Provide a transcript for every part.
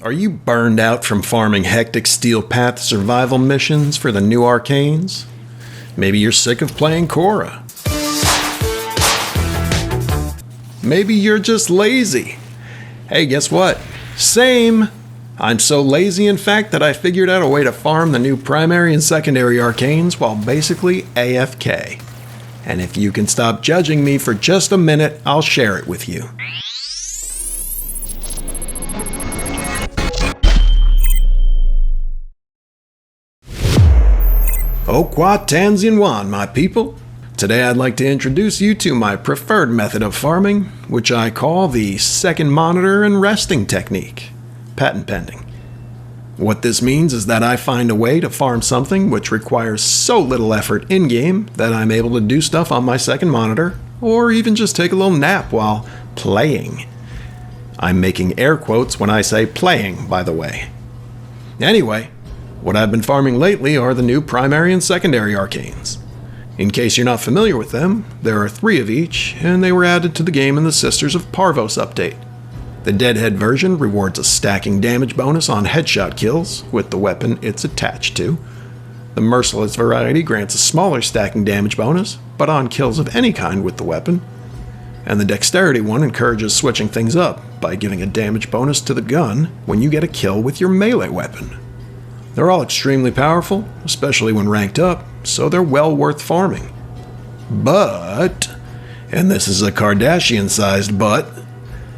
Are you burned out from farming hectic Steel Path survival missions for the new Arcanes? Maybe you're sick of playing Korra. Maybe you're just lazy. Hey, guess what? Same! I'm so lazy, in fact, that I figured out a way to farm the new primary and secondary Arcanes while basically AFK. And if you can stop judging me for just a minute, I'll share it with you. Okwa Tanzianwan, my people. Today I'd like to introduce you to my preferred method of farming, which I call the second monitor and resting technique. Patent pending. What this means is that I find a way to farm something which requires so little effort in-game that I'm able to do stuff on my second monitor, or even just take a little nap while playing. I'm making air quotes when I say playing, by the way. Anyway, what I've been farming lately are the new primary and secondary Arcanes. In case you're not familiar with them, there are 3 of each, and they were added to the game in the Sisters of Parvos update. The Deadhead version rewards a stacking damage bonus on headshot kills with the weapon it's attached to. The Merciless variety grants a smaller stacking damage bonus, but on kills of any kind with the weapon. And the Dexterity one encourages switching things up by giving a damage bonus to the gun when you get a kill with your melee weapon. They're all extremely powerful, especially when ranked up, so they're well worth farming. But, and this is a Kardashian-sized but,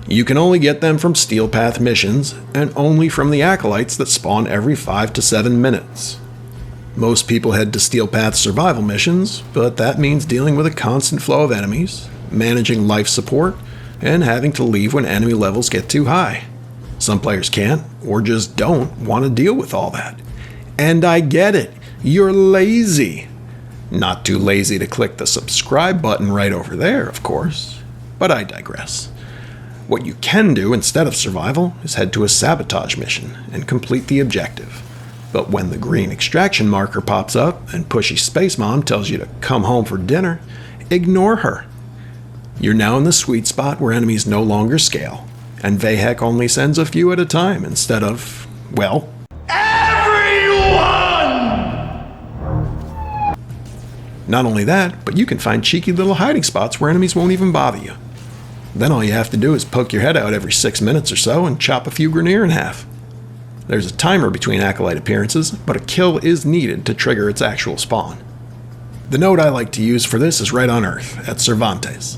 you can only get them from Steel Path missions, and only from the Acolytes that spawn every 5 to 7 minutes. Most people head to Steel Path survival missions, but that means dealing with a constant flow of enemies, managing life support, and having to leave when enemy levels get too high. Some players can't, or just don't, want to deal with all that. And I get it, you're lazy. Not too lazy to click the subscribe button right over there, of course, but I digress. What you can do instead of survival is head to a sabotage mission and complete the objective. But when the green extraction marker pops up and pushy Space Mom tells you to come home for dinner, ignore her. You're now in the sweet spot where enemies no longer scale, and Vahek only sends a few at a time instead of, well, not only that, but you can find cheeky little hiding spots where enemies won't even bother you. Then all you have to do is poke your head out every 6 minutes or so and chop a few Grineer in half. There's a timer between Acolyte appearances, but a kill is needed to trigger its actual spawn. The node I like to use for this is right on Earth, at Cervantes.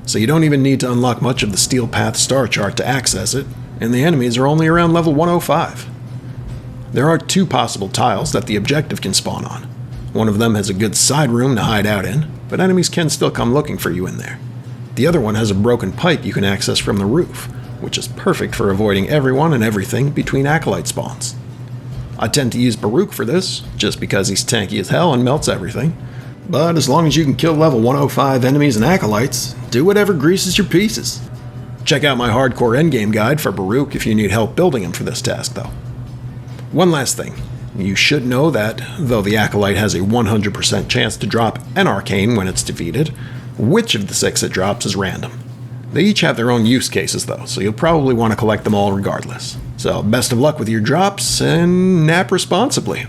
So you don't even need to unlock much of the Steel Path star chart to access it, and the enemies are only around level 105. There are 2 possible tiles that the objective can spawn on. One of them has a good side room to hide out in, but enemies can still come looking for you in there. The other one has a broken pipe you can access from the roof, which is perfect for avoiding everyone and everything between Acolyte spawns. I tend to use Baruch for this, just because he's tanky as hell and melts everything. But as long as you can kill level 105 enemies and Acolytes, do whatever greases your pieces. Check out my hardcore endgame guide for Baruch if you need help building him for this task though. One last thing. You should know that, though the Acolyte has a 100% chance to drop an Arcane when it's defeated, which of the 6 it drops is random. They each have their own use cases though, so you'll probably want to collect them all regardless. So best of luck with your drops, and nap responsibly.